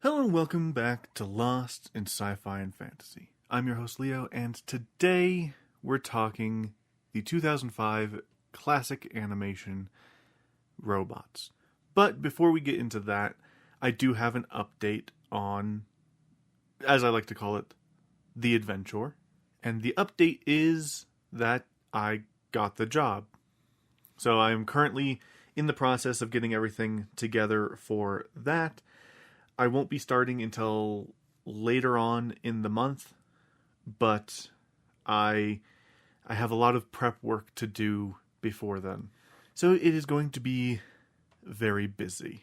Hello and welcome back to Lost in Sci-Fi and Fantasy. I'm your host Leo, and today we're talking the 2005 classic animation Robots. But before we get into that, I do have an update on, as I like to call it, the adventure. And the update is that I got the job. So I'm currently in the process of getting everything together for that. I won't be starting until later on in the month, but I have a lot of prep work to do before then. So it is going to be very busy.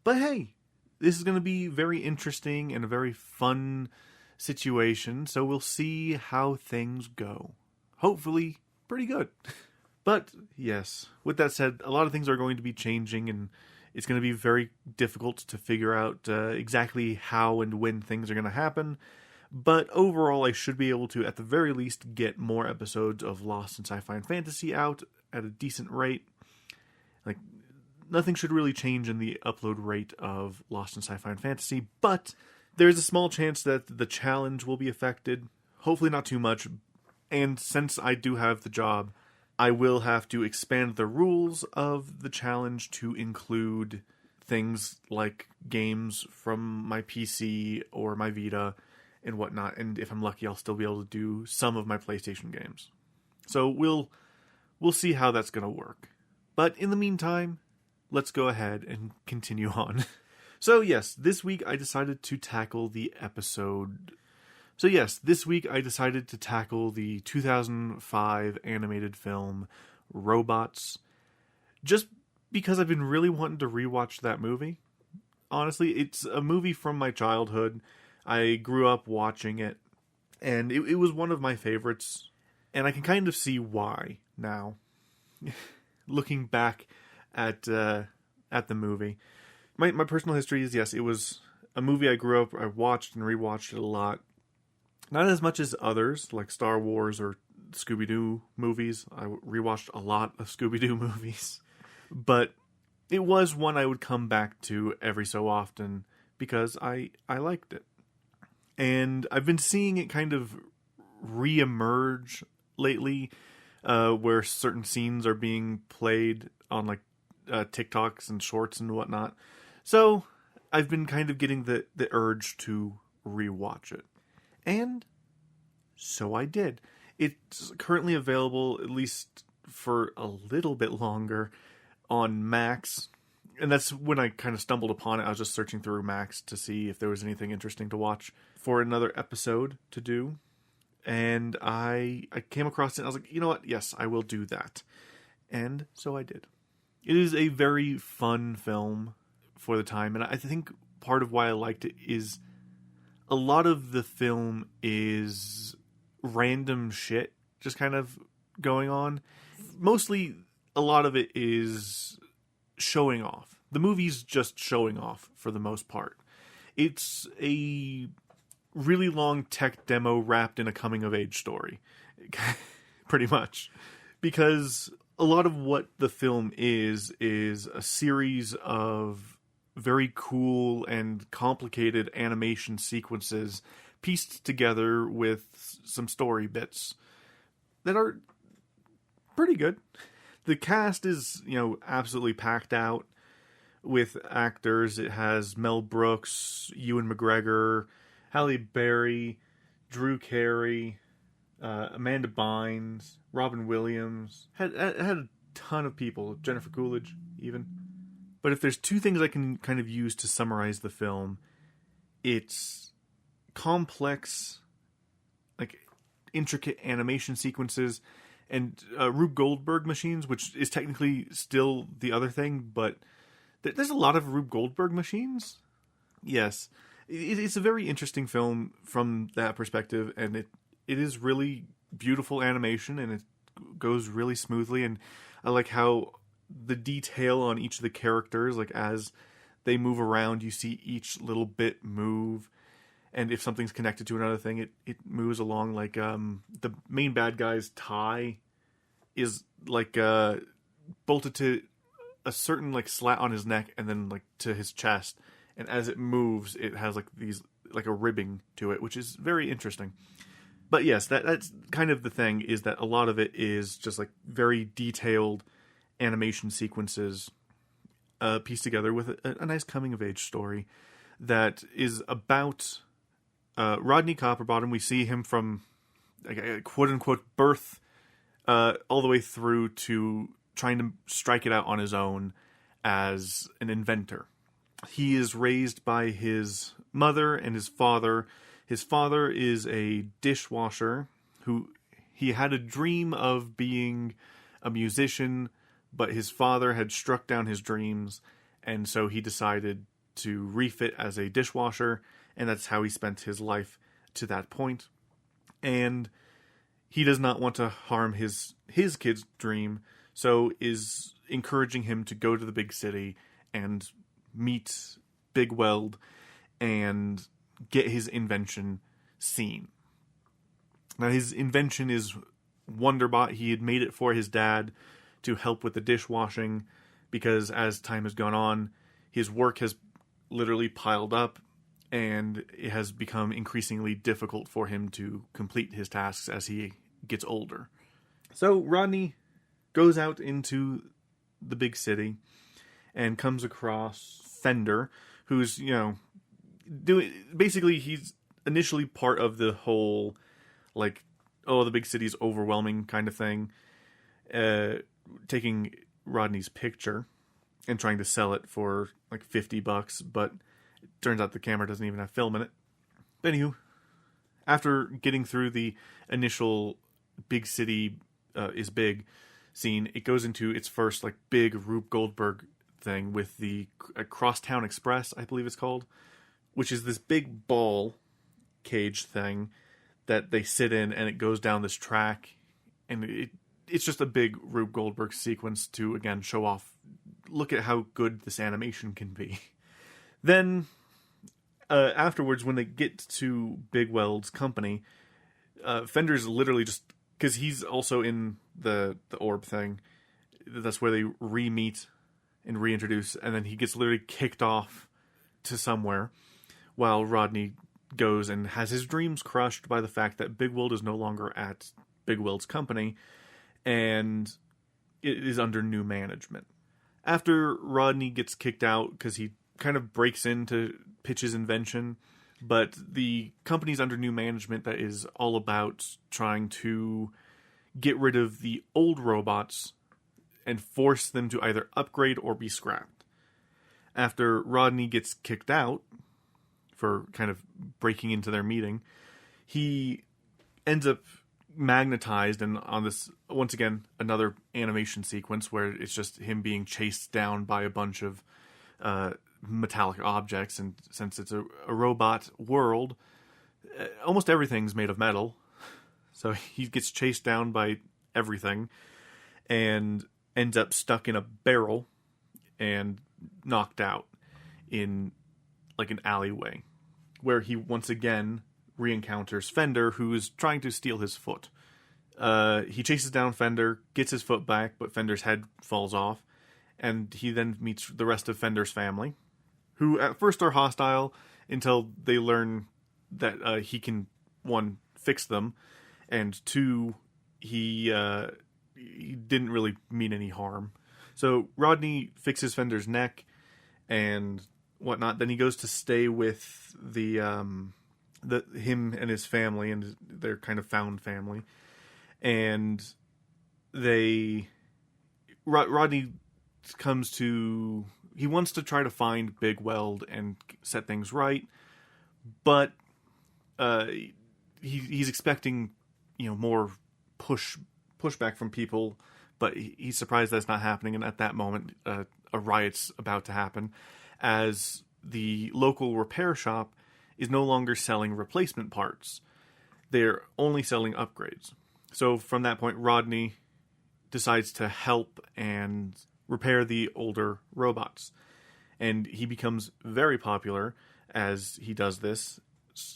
But hey, this is going to be very interesting and a very fun situation, so we'll see how things go. Hopefully, pretty good. But yes, with that said, a lot of things are going to be changing, and it's going to be very difficult to figure out exactly how and when things are going to happen. But overall, I should be able to, at the very least, get more episodes of Lost in Sci-Fi and Fantasy out at a decent rate. Like, nothing should really change in the upload rate of Lost in Sci-Fi and Fantasy, but there's a small chance that the challenge will be affected. Hopefully not too much. And since I do have the job, I will have to expand the rules of the challenge to include things like games from my PC or my Vita and whatnot. And if I'm lucky, I'll still be able to do some of my PlayStation games. So we'll see how that's going to work. But in the meantime, let's go ahead and continue on. So yes, this week I decided to tackle the 2005 animated film Robots, just because I've been really wanting to rewatch that movie. Honestly, it's a movie from my childhood. I grew up watching it, and it was one of my favorites, and I can kind of see why now, looking back at the movie. My personal history is, yes, it was a movie I grew up, I watched and rewatched it a lot. Not as much as others, like Star Wars or Scooby-Doo movies. I rewatched a lot of Scooby-Doo movies. But it was one I would come back to every so often because I liked it. And I've been seeing it kind of re-emerge lately, where certain scenes are being played on like TikToks and shorts and whatnot. So I've been kind of getting the urge to rewatch it. And so I did. It's currently available, at least for a little bit longer, on Max. And that's when I kind of stumbled upon it. I was just searching through Max to see if there was anything interesting to watch for another episode to do. And I came across it and I was like, you know what? Yes, I will do that. And so I did. It is a very fun film for the time. And I think part of why I liked it is a lot of the film is random shit just kind of going on. Mostly, a lot of it is showing off. The movie's just showing off for the most part. It's a really long tech demo wrapped in a coming-of-age story. Pretty much. Because a lot of what the film is a series of very cool and complicated animation sequences pieced together with some story bits that are pretty good. The cast is, absolutely packed out with actors. It has Mel Brooks, Ewan McGregor, Halle Berry, Drew Carey, Amanda Bynes, Robin Williams. Had a ton of people. Jennifer Coolidge, even. But if there's two things I can kind of use to summarize the film, it's complex, like intricate animation sequences, and Rube Goldberg machines, which is technically still the other thing, but there's a lot of Rube Goldberg machines. Yes, it's a very interesting film from that perspective, and it is really beautiful animation, and it goes really smoothly, and I like how the detail on each of the characters, like as they move around, you see each little bit move, and if something's connected to another thing, it moves along. Like the main bad guy's tie is like bolted to a certain like slat on his neck and then like to his chest, and as it moves, it has like a ribbing to it, which is very interesting. But yes, that's kind of the thing, is that a lot of it is just like very detailed animation sequences pieced together with a nice coming-of-age story that is about Rodney Copperbottom. We see him from a quote-unquote birth all the way through to trying to strike it out on his own as an inventor. He is raised by his mother and his father. His father is a dishwasher who he had a dream of being a musician, but his father had struck down his dreams, and so he decided to refit as a dishwasher, and that's how he spent his life to that point. And he does not want to harm his kid's dream, so is encouraging him to go to the big city and meet Big Weld and get his invention seen. Now, his invention is Wonderbot. He had made it for his dad to help with the dishwashing, because as time has gone on, his work has literally piled up, and it has become increasingly difficult for him to complete his tasks as he gets older. So Rodney goes out into the big city and comes across Fender, who's, basically he's initially part of the whole, like, oh, the big city's overwhelming kind of thing, taking Rodney's picture and trying to sell it for like $50, but it turns out the camera doesn't even have film in it. But anywho, after getting through the initial big city is big scene, it goes into its first like big Rube Goldberg thing with the Crosstown Express, I believe it's called, which is this big ball cage thing that they sit in, and it goes down this track, and it's just a big Rube Goldberg sequence to, again, show off, look at how good this animation can be. Then, afterwards, when they get to Big Weld's company, Fender's literally just, because he's also in the orb thing, that's where they re-meet and reintroduce, and then he gets literally kicked off to somewhere, while Rodney goes and has his dreams crushed by the fact that Big Weld is no longer at Big Weld's company, and it is under new management. After Rodney gets kicked out, because he kind of breaks in to pitch his invention, but the company's under new management that is all about trying to get rid of the old robots and force them to either upgrade or be scrapped. After Rodney gets kicked out for kind of breaking into their meeting, he ends up magnetized, and on this, once again, another animation sequence where it's just him being chased down by a bunch of metallic objects, and since it's a robot world, almost everything's made of metal, so he gets chased down by everything and ends up stuck in a barrel and knocked out in like an alleyway, where he once again re-encounters Fender, who is trying to steal his foot. He chases down Fender, gets his foot back, but Fender's head falls off, and he then meets the rest of Fender's family, who at first are hostile until they learn that he can, one, fix them, and two, he didn't really mean any harm. So Rodney fixes Fender's neck and whatnot. Then he goes to stay with him and his family, and their kind of found family. And Rodney he wants to try to find Big Weld and set things right, but he's expecting, more pushback from people, but he's surprised that's not happening. And at that moment, a riot's about to happen, as the local repair shop is no longer selling replacement parts. They're only selling upgrades. So from that point, Rodney decides to help and repair the older robots. And he becomes very popular as he does this,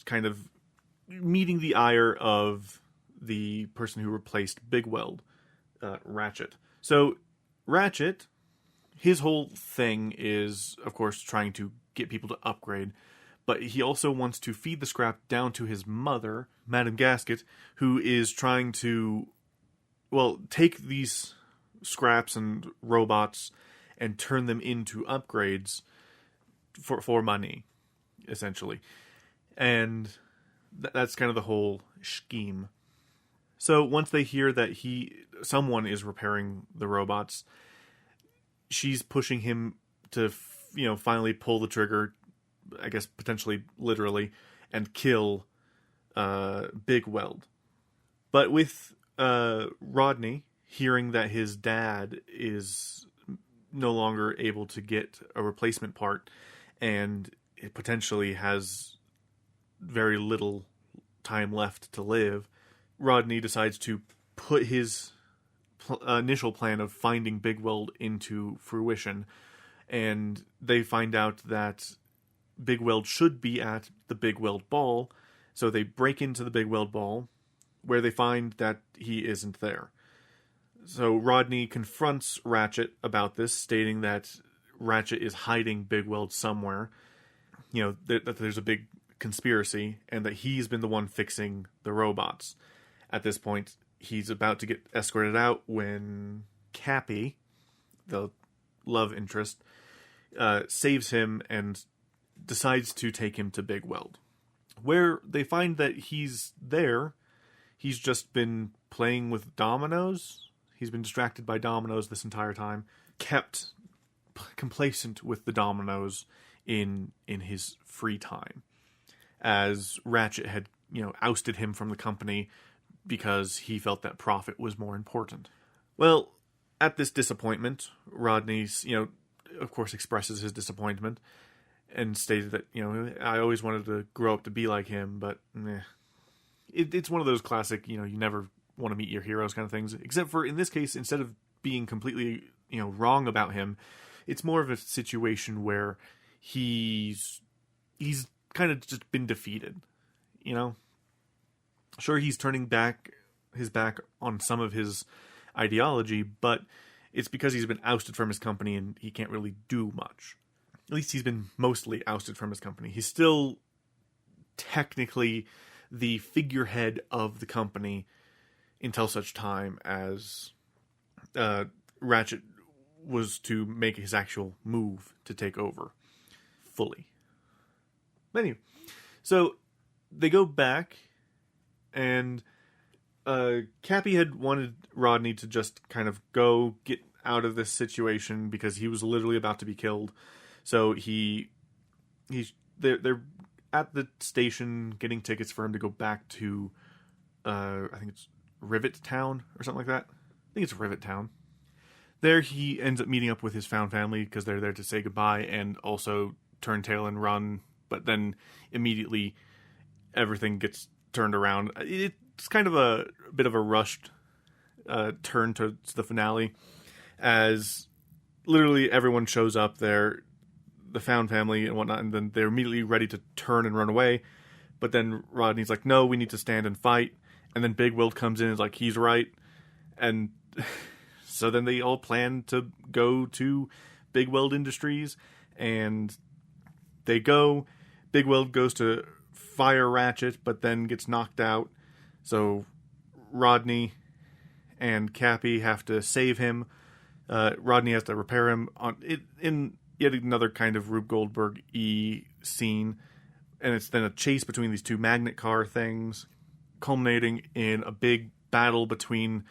kind of meeting the ire of the person who replaced Big Weld, Ratchet. So Ratchet, His whole thing is, of course, trying to get people to upgrade, but he also wants to feed the scrap down to his mother, Madame Gasket, who is trying to, well, take these scraps and robots and turn them into upgrades for money, essentially. And that's kind of the whole scheme. So once they hear that someone is repairing the robots, she's pushing him to, finally pull the trigger, I guess potentially literally, and kill Big Weld. But with Rodney hearing that his dad is no longer able to get a replacement part, and it potentially has very little time left to live, Rodney decides to put his initial plan of finding Big Weld into fruition, and they find out that Big Weld should be at the Big Weld Ball, so they break into the Big Weld Ball, where they find that he isn't there. So Rodney confronts Ratchet about this, stating that Ratchet is hiding Big Weld somewhere, that there's a big conspiracy, and that he's been the one fixing the robots. At this point, he's about to get escorted out when Cappy, the love interest, saves him and decides to take him to Big Weld, where they find that he's there. He's just been playing with dominoes. He's been distracted by dominoes this entire time, kept complacent with the dominoes in his free time, as Ratchet had, ousted him from the company because he felt that profit was more important. Well, at this disappointment, Rodney's, of course, expresses his disappointment and stated that, I always wanted to grow up to be like him, but it's one of those classic, you never want to meet your heroes kind of things. Except for, in this case, instead of being completely, wrong about him, it's more of a situation where he's kind of just been defeated, Sure, he's turning his back on some of his ideology, but it's because he's been ousted from his company and he can't really do much. At least he's been mostly ousted from his company. He's still technically the figurehead of the company until such time as Ratchet was to make his actual move to take over fully. Anyway, so they go back, and Cappy had wanted Rodney to just kind of go get out of this situation because he was literally about to be killed. So they're at the station getting tickets for him to go back to I think it's Rivet Town or something like that. I think it's Rivet Town. There he ends up meeting up with his found family because they're there to say goodbye and also turn tail and run. But then immediately everything gets turned around. It's kind of a bit of a rushed turn to the finale, as literally everyone shows up there, the found family and whatnot, and then they're immediately ready to turn and run away. But then Rodney's like, no, we need to stand and fight. And then Big Weld comes in and is like, he's right. And so then they all plan to go to Big Weld Industries, and they go. Big Weld goes to fire Ratchet, but then gets knocked out. So Rodney and Cappy have to save him. Rodney has to repair him in yet another kind of Rube Goldberg-y scene. And it's then a chase between these two magnet car things, culminating in a big battle between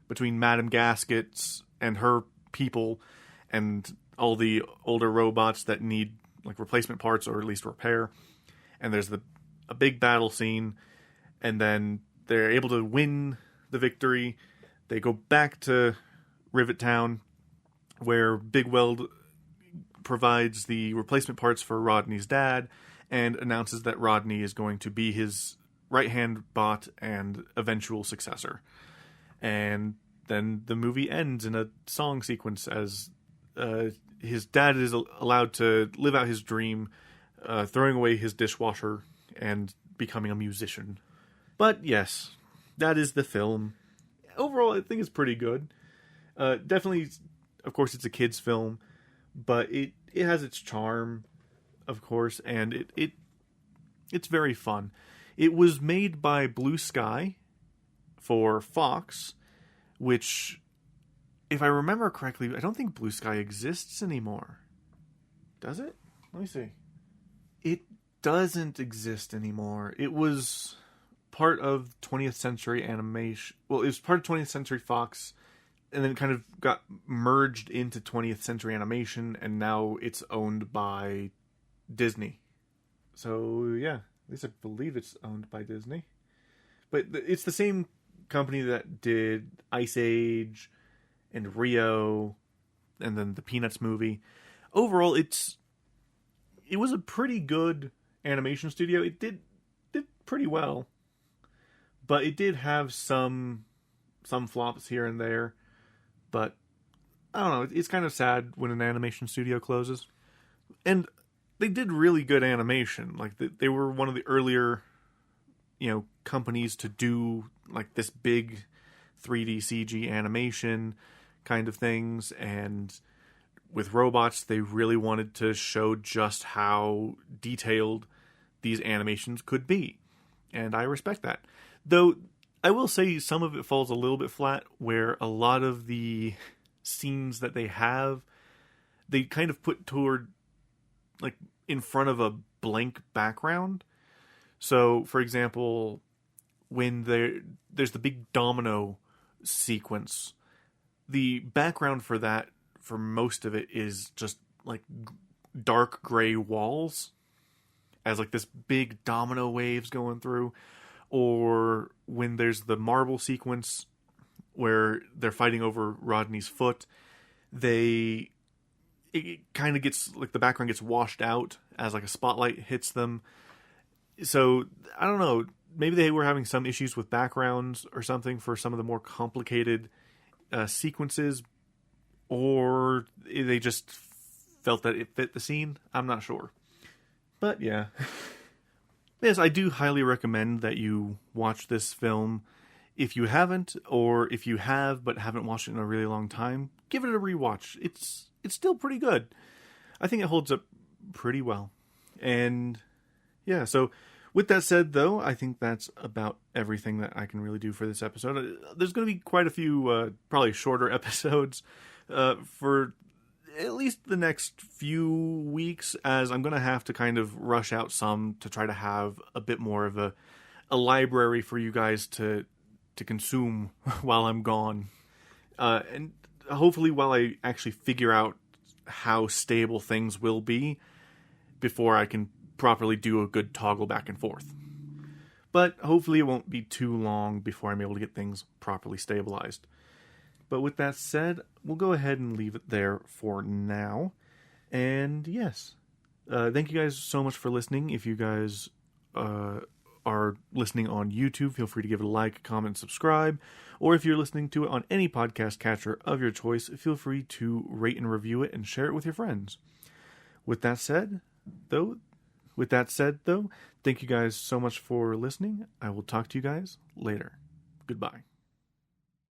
Madame Gaskets and her people and all the older robots that need like replacement parts or at least repair. And there's a big battle scene, and then they're able to win the victory. They go back to Rivet Town, where Big Weld provides the replacement parts for Rodney's dad and announces that Rodney is going to be his right-hand bot and eventual successor. And then the movie ends in a song sequence as his dad is allowed to live out his dream, throwing away his dishwasher and becoming a musician. But yes, that is the film. Overall, I think it's pretty good. Definitely, of course, it's a kid's film, but it has its charm, of course, and it's very fun. It was made by Blue Sky for Fox, which, if I remember correctly, I don't think Blue Sky exists anymore. Does it? Let me see. It doesn't exist anymore. It was part of 20th Century Animation. Well, it was part of 20th Century Fox, and then it kind of got merged into 20th Century Animation, and now it's owned by Disney. So, yeah, at least I believe it's owned by Disney. But it's the same company that did Ice Age and Rio, and then the Peanuts movie. Overall, it was a pretty good animation studio. It did pretty well, but it did have some flops here and there. But I don't know. It's kind of sad when an animation studio closes, and they did really good animation. Like they were one of the earlier, companies to do like this big 3D CG animation kind of things, and with robots, they really wanted to show just how detailed these animations could be. And I respect that. Though, I will say some of it falls a little bit flat, where a lot of the scenes that they have, they kind of put toward, like, in front of a blank background. So, for example, when there's the big domino sequence, the background for that, for most of it, is just like dark gray walls as like this big domino waves going through. Or when there's the marble sequence where they're fighting over Rodney's foot, it kind of gets like the background gets washed out as like a spotlight hits them. So I don't know, maybe they were having some issues with backgrounds or something for some of the more complicated sequences, or they just felt that it fit the scene. I'm not sure. But yeah. Yes, I do highly recommend that you watch this film. If you haven't, or if you have but haven't watched it in a really long time, give it a rewatch. It's still pretty good. I think it holds up pretty well. And yeah, so with that said, though, I think that's about everything that I can really do for this episode. There's going to be quite a few, probably shorter episodes for at least the next few weeks, as I'm going to have to kind of rush out some to try to have a bit more of a library for you guys to consume while I'm gone. And hopefully while I actually figure out how stable things will be before I can properly do a good toggle back and forth. But hopefully it won't be too long before I'm able to get things properly stabilized. But with that said, we'll go ahead and leave it there for now. And yes, thank you guys so much for listening. If you guys are listening on YouTube, feel free to give it a like, comment, subscribe. Or if you're listening to it on any podcast catcher of your choice, feel free to rate and review it and share it with your friends. With that said, though, thank you guys so much for listening. I will talk to you guys later. Goodbye.